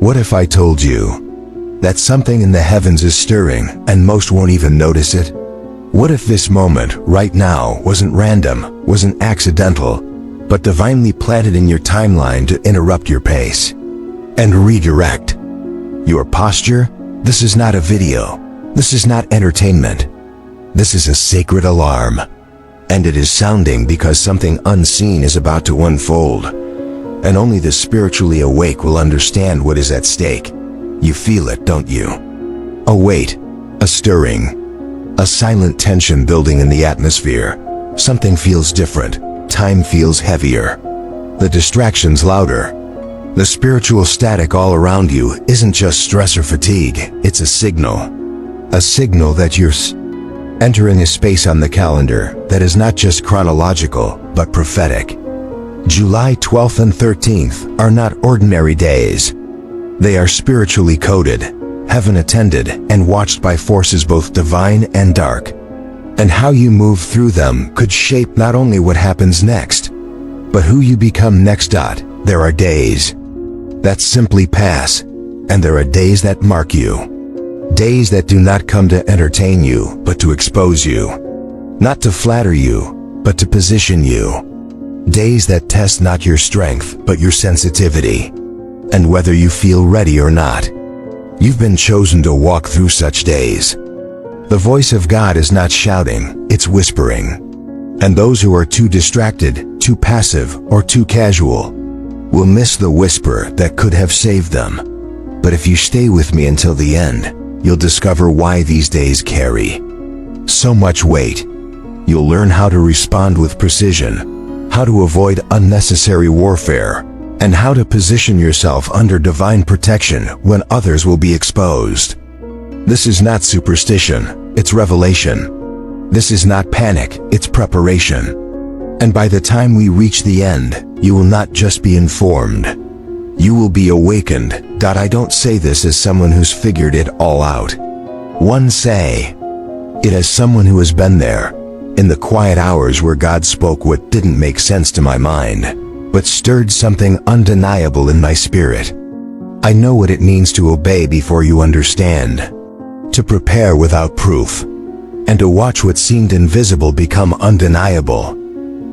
What if I told you that something in the heavens is stirring and most won't even notice it? What if this moment, right now, wasn't random, wasn't accidental, but divinely planted in your timeline to interrupt your pace and redirect your posture? This is not a video. This is not entertainment. This is a sacred alarm. And it is sounding because something unseen is about to unfold. And only the spiritually awake will understand what is at stake. You feel it, don't you? A weight, a stirring, a silent tension building in the atmosphere. Something feels different. Time feels heavier. The distractions louder. The spiritual static all around you isn't just stress or fatigue. It's a signal. A signal that you're entering a space on the calendar that is not just chronological, but prophetic. July 12th and 13th are not ordinary days. They are spiritually coded, heaven attended, and watched by forces both divine and dark. And how you move through them could shape not only what happens next, but who you become next. There are days that simply pass, and there are days that mark you. Days that do not come to entertain you, but to expose you. Not to flatter you, but to position you. Days that test not your strength, but your sensitivity. And whether you feel ready or not, you've been chosen to walk through such days. The voice of God is not shouting, it's whispering. And those who are too distracted, too passive, or too casual will miss the whisper that could have saved them. But if you stay with me until the end, you'll discover why these days carry so much weight. You'll learn how to respond with precision, how to avoid unnecessary warfare, and how to position yourself under divine protection when others will be exposed. This is not superstition, it's revelation. This is not panic, it's preparation. And by the time we reach the end, you will not just be informed, you will be awakened. I don't say this as someone who's figured it all out. One say it as someone who has been there, in the quiet hours where God spoke what didn't make sense to my mind, but stirred something undeniable in my spirit. I know what it means to obey before you understand, to prepare without proof, and to watch what seemed invisible become undeniable.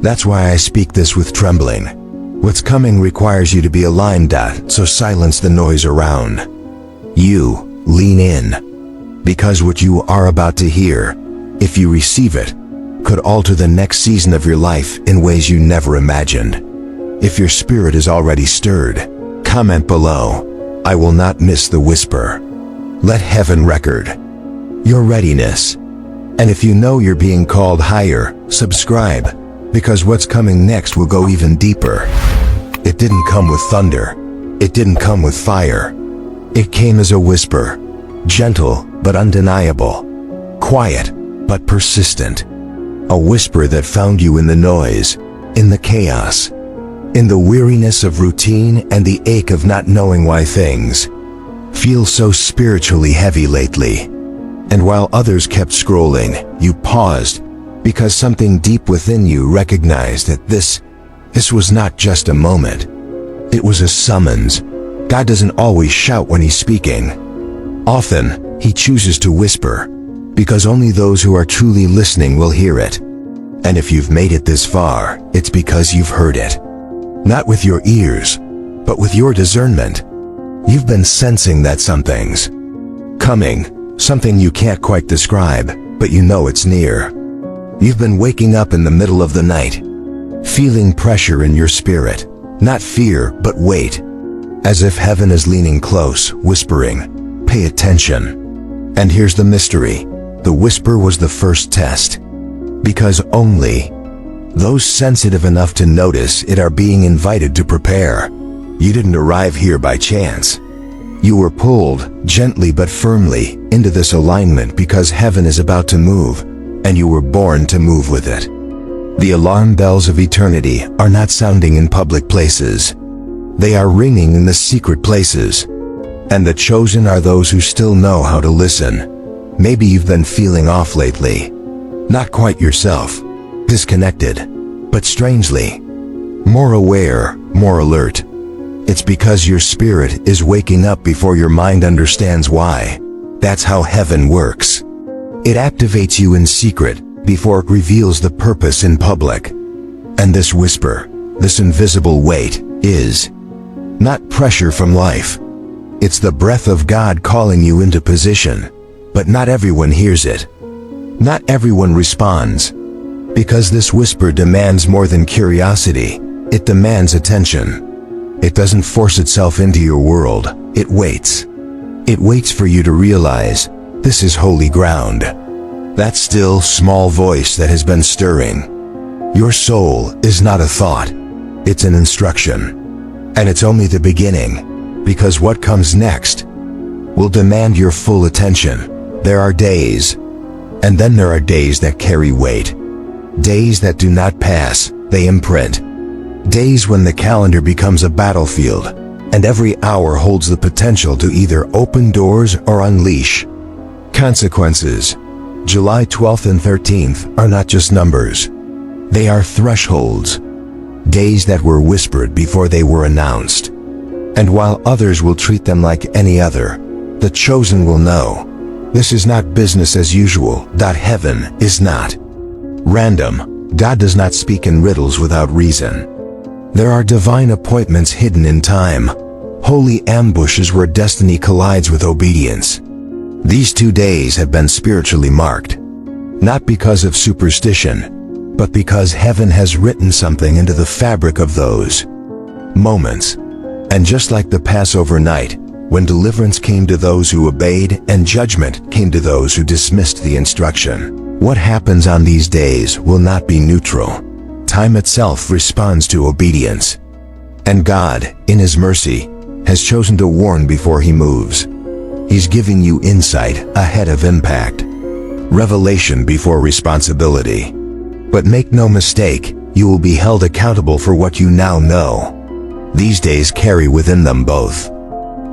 That's why I speak this with trembling. What's coming requires you to be aligned, so silence the noise around you. Lean in, because what you are about to hear, if you receive it, could alter the next season of your life in ways you never imagined. If your spirit is already stirred, comment below. I will not miss the whisper. Let heaven record your readiness. And if you know you're being called higher, subscribe, because what's coming next will go even deeper. It didn't come with thunder. It didn't come with fire. It came as a whisper, gentle but undeniable, quiet but persistent. A whisper that found you in the noise, in the chaos, in the weariness of routine and the ache of not knowing why things feel so spiritually heavy lately. And while others kept scrolling, you paused, because something deep within you recognized that this was not just a moment. It was a summons. God doesn't always shout when he's speaking. Often, he chooses to whisper, because only those who are truly listening will hear it. And if you've made it this far, it's because you've heard it. Not with your ears, but with your discernment. You've been sensing that something's coming, something you can't quite describe, but you know it's near. You've been waking up in the middle of the night, feeling pressure in your spirit, not fear, but weight, as if heaven is leaning close, whispering, pay attention. And here's the mystery. The whisper was the first test, because only those sensitive enough to notice it are being invited to prepare. You didn't arrive here by chance. You were pulled, gently but firmly, into this alignment because heaven is about to move, and you were born to move with it. The alarm bells of eternity are not sounding in public places. They are ringing in the secret places. And the chosen are those who still know how to listen. Maybe you've been feeling off lately. Not quite yourself. Disconnected. But strangely, more aware, more alert. It's because your spirit is waking up before your mind understands why. That's how heaven works. It activates you in secret before it reveals the purpose in public. And this whisper, this invisible weight, is not pressure from life. It's the breath of God calling you into position. But not everyone hears it. Not everyone responds. Because this whisper demands more than curiosity. It demands attention. It doesn't force itself into your world. It waits. It waits for you to realize this is holy ground. That still, small voice that has been stirring. Your soul is not a thought. It's an instruction. And it's only the beginning, because what comes next will demand your full attention. There are days, and then there are days that carry weight. Days that do not pass, they imprint. Days when the calendar becomes a battlefield, and every hour holds the potential to either open doors or unleash consequences. July 12th and 13th are not just numbers. They are thresholds. Days that were whispered before they were announced. And while others will treat them like any other, the chosen will know. This is not business as usual. Heaven is not random. God does not speak in riddles without reason. There are divine appointments hidden in time. Holy ambushes where destiny collides with obedience. These 2 days have been spiritually marked. Not because of superstition, but because heaven has written something into the fabric of those moments. And just like the Passover night, when deliverance came to those who obeyed and judgment came to those who dismissed the instruction, what happens on these days will not be neutral. Time itself responds to obedience. And God, in His mercy, has chosen to warn before He moves. He's giving you insight ahead of impact, revelation before responsibility. But make no mistake, you will be held accountable for what you now know. These days carry within them both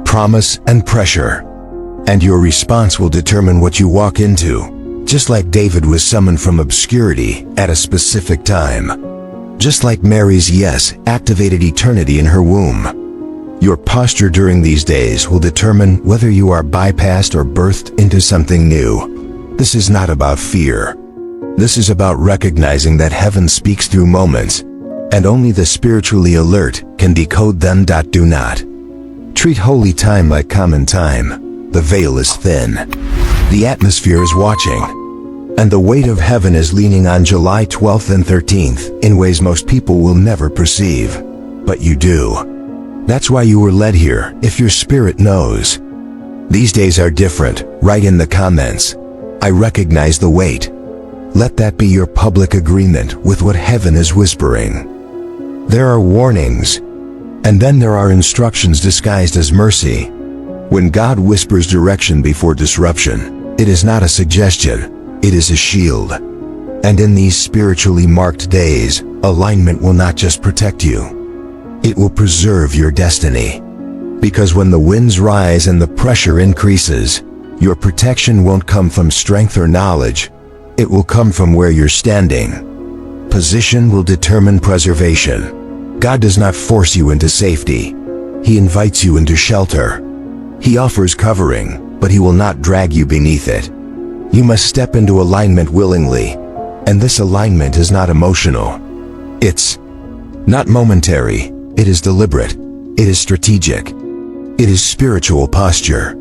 promise and pressure. And your response will determine what you walk into. Just like David was summoned from obscurity at a specific time. Just like Mary's yes activated eternity in her womb. Your posture during these days will determine whether you are bypassed or birthed into something new. This is not about fear. This is about recognizing that heaven speaks through moments, and only the spiritually alert can decode them. Do not treat holy time like common time. The veil is thin. The atmosphere is watching. And the weight of heaven is leaning on July 12th and 13th in ways most people will never perceive. But you do. That's why you were led here, if your spirit knows. These days are different. Write in the comments, I recognize the weight. Let that be your public agreement with what heaven is whispering. There are warnings, and then there are instructions disguised as mercy. When God whispers direction before disruption, it is not a suggestion, it is a shield. And in these spiritually marked days, alignment will not just protect you, it will preserve your destiny. Because when the winds rise and the pressure increases, your protection won't come from strength or knowledge, it will come from where you're standing. Position will determine preservation. God does not force you into safety. He invites you into shelter. He offers covering, but He will not drag you beneath it. You must step into alignment willingly, and this alignment is not emotional. It's not momentary. It is deliberate. It is strategic. It is spiritual posture.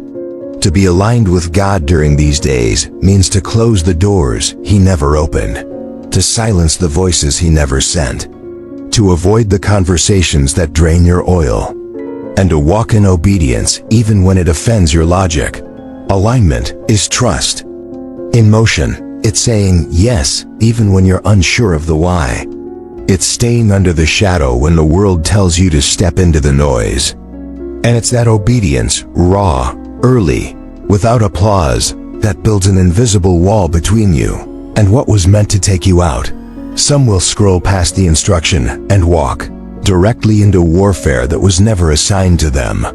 To be aligned with God during these days means to close the doors He never opened, to silence the voices He never sent, to avoid the conversations that drain your oil, and to walk in obedience even when it offends your logic. Alignment is trust. In motion, it's saying yes even when you're unsure of the why. It's staying under the shadow when the world tells you to step into the noise. And it's that obedience, raw, early, without applause, that builds an invisible wall between you and what was meant to take you out. Some will scroll past the instruction and walk directly into warfare that was never assigned to them.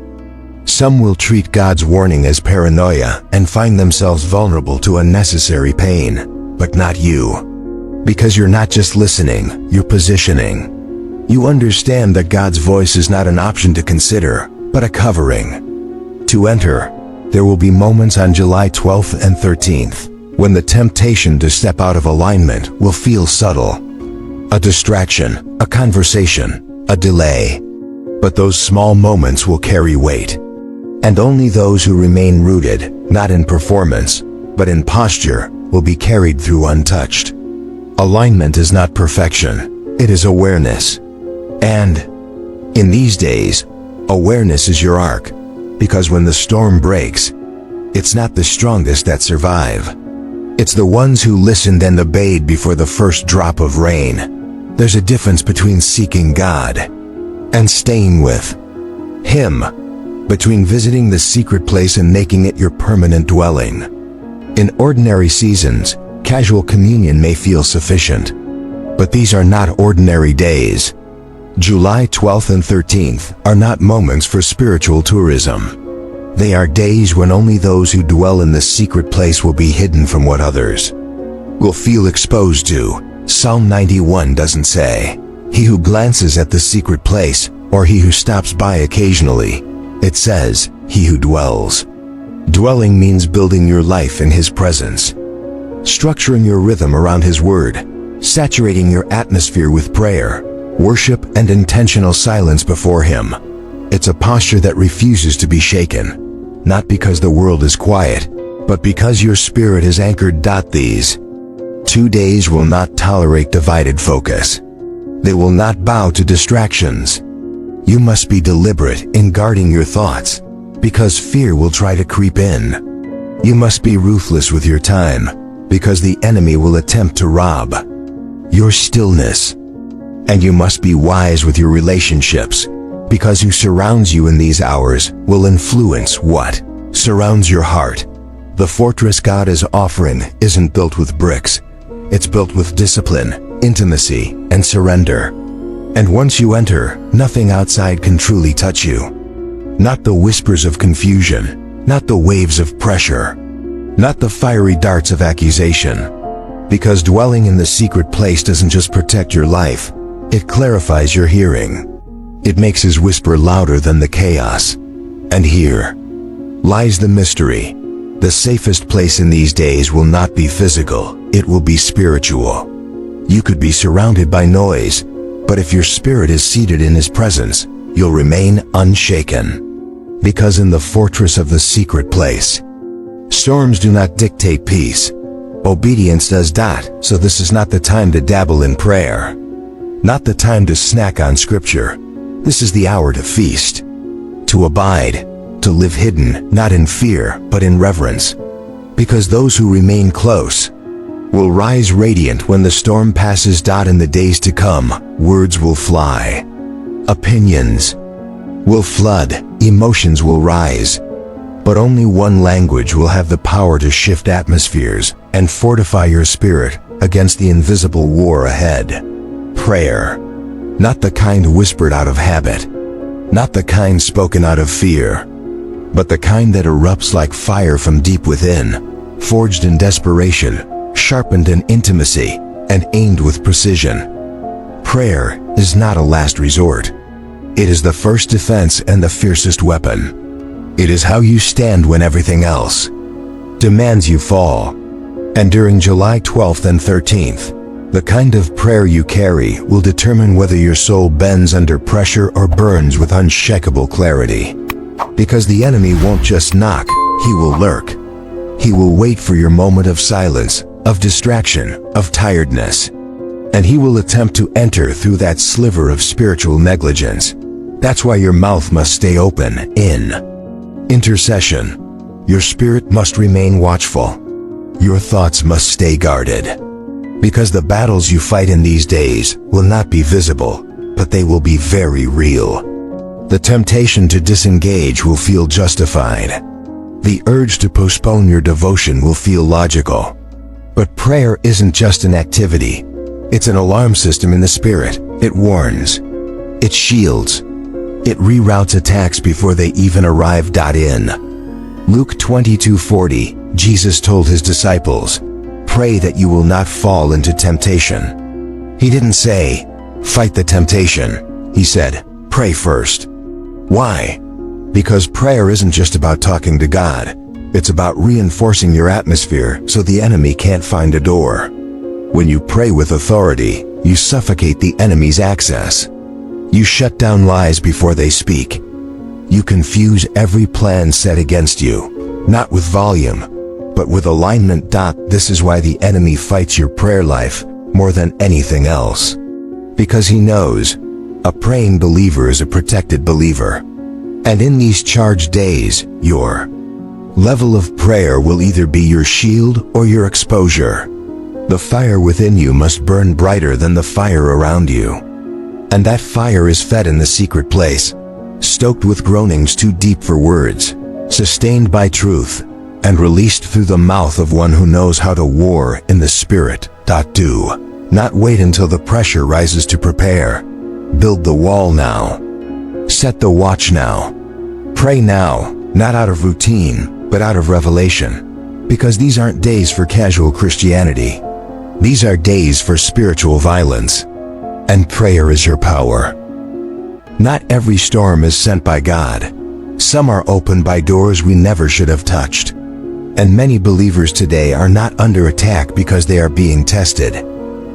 Some will treat God's warning as paranoia and find themselves vulnerable to unnecessary pain, but not you. Because you're not just listening, you're positioning. You understand that God's voice is not an option to consider, but a covering. To enter, there will be moments on July 12th and 13th when the temptation to step out of alignment will feel subtle. A distraction, a conversation, a delay. But those small moments will carry weight. And only those who remain rooted, not in performance, but in posture, will be carried through untouched. Alignment is not perfection, it is awareness. And, in these days, awareness is your arc, because when the storm breaks, it's not the strongest that survive. It's the ones who listened and obeyed before the first drop of rain. There's a difference between seeking God and staying with Him, between visiting the secret place and making it your permanent dwelling. In ordinary seasons, casual communion may feel sufficient, but these are not ordinary days. July 12th and 13th are not moments for spiritual tourism. They are days when only those who dwell in the secret place will be hidden from what others will feel exposed to. Psalm 91 doesn't say, "He who glances at the secret place," or "he who stops by occasionally." It says, "He who dwells." Dwelling means building your life in His presence, structuring your rhythm around His word, saturating your atmosphere with prayer, worship, and intentional silence before Him. It's a posture that refuses to be shaken, not because the world is quiet, but because your spirit is anchored. These 2 days will not tolerate divided focus. They will not bow to distractions. You must be deliberate in guarding your thoughts, because fear will try to creep in. You must be ruthless with your time, because the enemy will attempt to rob your stillness. And you must be wise with your relationships, because who surrounds you in these hours will influence what surrounds your heart. The fortress God is offering isn't built with bricks. It's built with discipline, intimacy, and surrender. And once you enter, nothing outside can truly touch you. Not the whispers of confusion, not the waves of pressure, not the fiery darts of accusation. Because dwelling in the secret place doesn't just protect your life, it clarifies your hearing. It makes His whisper louder than the chaos. And here lies the mystery. The safest place in these days will not be physical, it will be spiritual. You could be surrounded by noise, but if your spirit is seated in His presence, you'll remain unshaken. Because in the fortress of the secret place, storms do not dictate peace. Obedience does. So this is not the time to dabble in prayer, not the time to snack on scripture. This is the hour to feast, to abide, to live hidden, not in fear, but in reverence. Because those who remain close will rise radiant when the storm passes. In the days to come, words will fly, opinions will flood, emotions will rise. But only one language will have the power to shift atmospheres and fortify your spirit against the invisible war ahead. Prayer. Not the kind whispered out of habit, not the kind spoken out of fear, but the kind that erupts like fire from deep within, forged in desperation, sharpened in intimacy, and aimed with precision. Prayer is not a last resort. It is the first defense and the fiercest weapon. It is how you stand when everything else demands you fall. And during July 12th and 13th, the kind of prayer you carry will determine whether your soul bends under pressure or burns with unshakable clarity. Because the enemy won't just knock, he will lurk. He will wait for your moment of silence, of distraction, of tiredness. And he will attempt to enter through that sliver of spiritual negligence. That's why your mouth must stay open in intercession. Your spirit must remain watchful. Your thoughts must stay guarded. Because the battles you fight in these days will not be visible, but they will be very real. The temptation to disengage will feel justified. The urge to postpone your devotion will feel logical. But prayer isn't just an activity. It's an alarm system in the spirit. It warns. It shields. It reroutes attacks before they even arrive. In Luke 22:40, Jesus told His disciples, "Pray that you will not fall into temptation." He didn't say, Fight the temptation. He said, pray first. Why? Because prayer isn't just about talking to God. It's about reinforcing your atmosphere so the enemy can't find a door. When you pray with authority, you suffocate the enemy's access. You shut down lies before they speak. You confuse every plan set against you, not with volume, but with alignment. This is why the enemy fights your prayer life more than anything else. Because he knows a praying believer is a protected believer. And in these charged days, your level of prayer will either be your shield or your exposure. The fire within you must burn brighter than the fire around you. And that fire is fed in the secret place, stoked with groanings too deep for words, sustained by truth, and released through the mouth of one who knows how to war in the Spirit. Do not wait until the pressure rises to prepare. Build the wall now. Set the watch now. Pray now, not out of routine, but out of revelation. Because these aren't days for casual Christianity. These are days for spiritual violence. And prayer is your power. Not every storm is sent by God. Some are opened by doors we never should have touched. And many believers today are not under attack because they are being tested.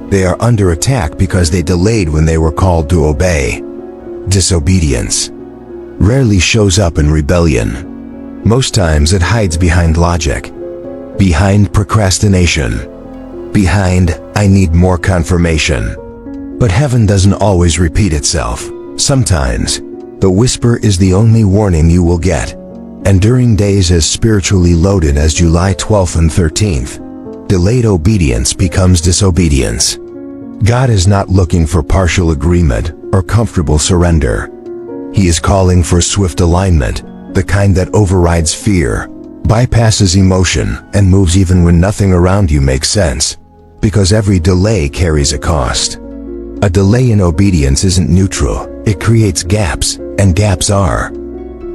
They are under attack because they delayed when they were called to obey. Disobedience rarely shows up in rebellion. Most times it hides behind logic, behind procrastination, behind "I need more confirmation." But heaven doesn't always repeat itself. Sometimes the whisper is the only warning you will get. And during days as spiritually loaded as July 12th and 13th, delayed obedience becomes disobedience. God is not looking for partial agreement or comfortable surrender. He is calling for swift alignment, the kind that overrides fear, bypasses emotion, and moves even when nothing around you makes sense. Because every delay carries a cost. A delay in obedience isn't neutral, it creates gaps, and gaps are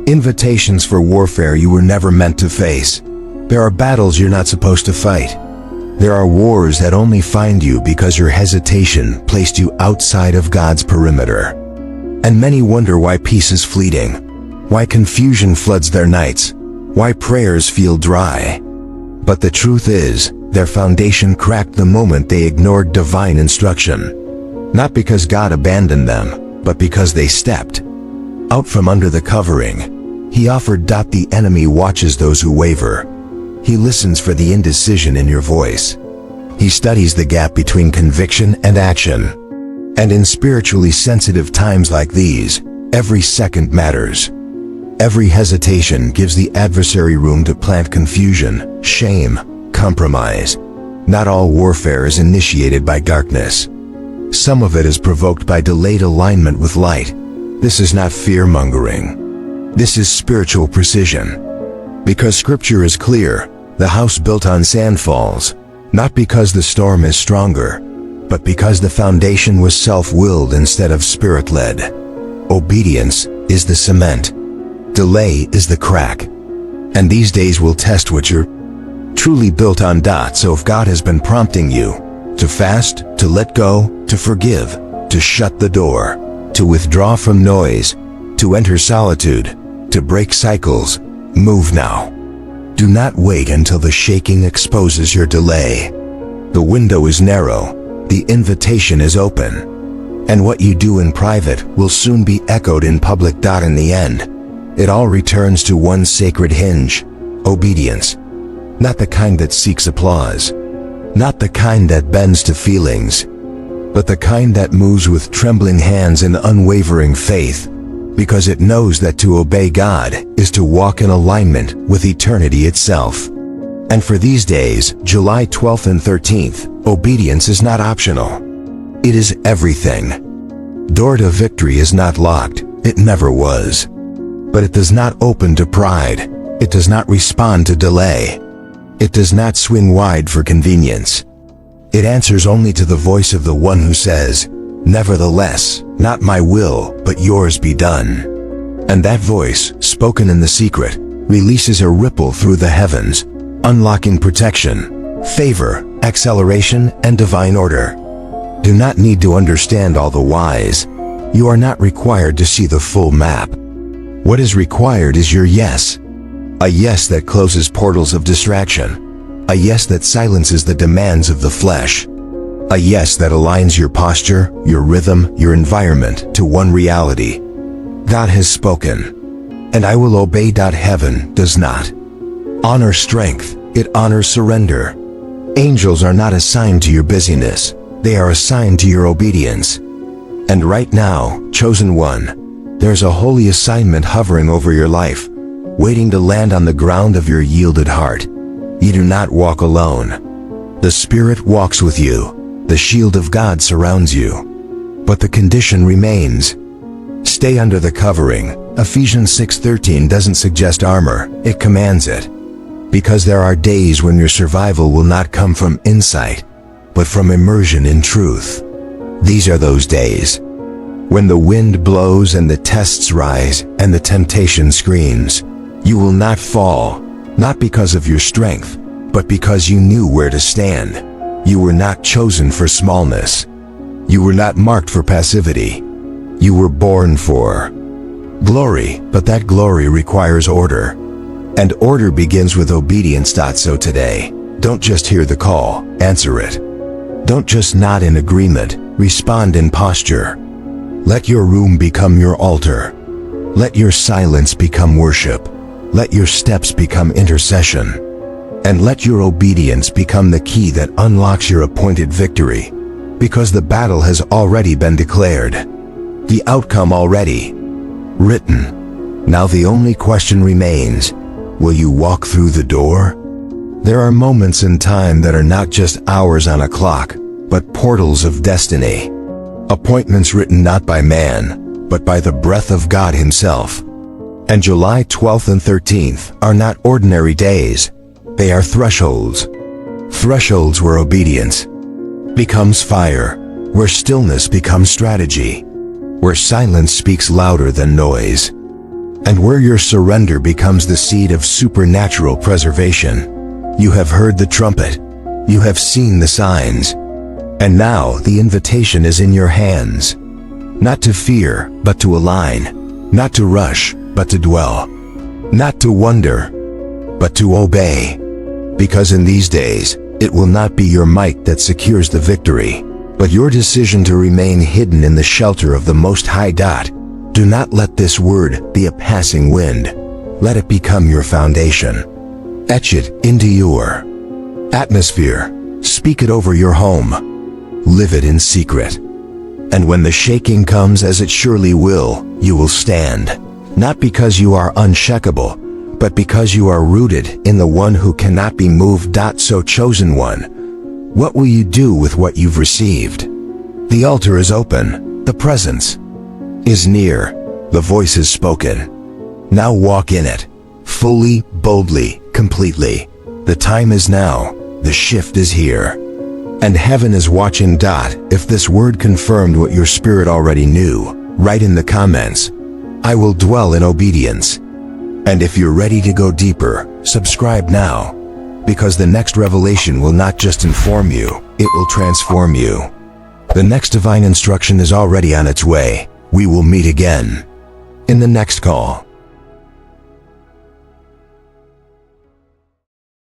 invitations for warfare you were never meant to face. There are battles you're not supposed to fight. There are wars that only find you because your hesitation placed you outside of God's perimeter. And many wonder why peace is fleeting, why confusion floods their nights, why prayers feel dry. But the truth is, their foundation cracked the moment they ignored divine instruction. Not because God abandoned them, but because they stepped out from under the covering. He offered. The enemy watches those who waver. He listens for the indecision in your voice. He studies the gap between conviction and action. And in spiritually sensitive times like these, every second matters. Every hesitation gives the adversary room to plant confusion, shame, compromise. Not all warfare is initiated by darkness. Some of it is provoked by delayed alignment with light. This is not fear-mongering. This is spiritual precision. Because Scripture is clear, the house built on sand falls, not because the storm is stronger, but because the foundation was self-willed instead of spirit-led. Obedience is the cement. Delay is the crack. And these days will test what you're truly built on. So if God has been prompting you to fast, to let go, to forgive, to shut the door, to withdraw from noise, to enter solitude, to break cycles, move now. Do not wait until the shaking exposes your delay. The window is narrow, the invitation is open, and what you do in private will soon be echoed in public. In the end, it all returns to one sacred hinge: obedience. Not the kind that seeks applause, not the kind that bends to feelings, but the kind that moves with trembling hands and unwavering faith, because it knows that to obey God is to walk in alignment with eternity itself. And for these days, July 12th and 13th, obedience is not optional. It is everything. Door to victory is not locked, it never was. But it does not open to pride, it does not respond to delay. It does not swing wide for convenience. It answers only to the voice of the one who says, "Nevertheless, not my will, but yours be done." And that voice, spoken in the secret, releases a ripple through the heavens, unlocking protection, favor, acceleration, and divine order. do not need to understand all the whys. You are not required to see the full map. What is required is your yes. A yes that closes portals of distraction. A yes that silences the demands of the flesh. A yes that aligns your posture, your rhythm, your environment to one reality. God has spoken, and I will obey. Heaven does not honor strength, it honors surrender. Angels are not assigned to your busyness, they are assigned to your obedience. And right now, chosen one, there's a holy assignment hovering over your life, waiting to land on the ground of your yielded heart. You do not walk alone. The Spirit walks with you. The shield of God surrounds you. But the condition remains. Stay under the covering. Ephesians 6:13 doesn't suggest armor, it commands it. Because there are days when your survival will not come from insight, but from immersion in truth. These are those days when the wind blows and the tests rise and the temptation screams. You will not fall, not because of your strength, but because you knew where to stand. You were not chosen for smallness. You were not marked for passivity. You were born for glory, but that glory requires order. And order begins with obedience. So today, don't just hear the call, answer it. Don't just nod in agreement, respond in posture. Let your room become your altar. Let your silence become worship. Let your steps become intercession. And let your obedience become the key that unlocks your appointed victory. Because the battle has already been declared. The outcome already written. Now the only question remains, will you walk through the door? There are moments in time that are not just hours on a clock, but portals of destiny. Appointments written not by man, but by the breath of God Himself. And July 12th and 13th are not ordinary days. They are thresholds. Thresholds where obedience becomes fire, where stillness becomes strategy, where silence speaks louder than noise, and where your surrender becomes the seed of supernatural preservation. You have heard the trumpet. You have seen the signs. And now the invitation is in your hands. Not to fear, but to align. Not to rush, but to dwell. Not to wonder, but to obey. Because in these days, it will not be your might that secures the victory, but your decision to remain hidden in the shelter of the Most High. Do not let this word be a passing wind. Let it become your foundation. Etch it into your atmosphere. Speak it over your home. Live it in secret. And when the shaking comes, as it surely will, you will stand. Not because you are unshakable, but because you are rooted in the one who cannot be moved. So chosen one, what will you do with what you've received? The altar is open. The presence is near. The voice is spoken. Now walk in it. Fully, boldly, completely. The time is now. The shift is here. And heaven is watching. If this word confirmed what your spirit already knew, write in the comments, I will dwell in obedience. And if you're ready to go deeper, subscribe now. Because the next revelation will not just inform you, it will transform you. The next divine instruction is already on its way. We will meet again in the next call.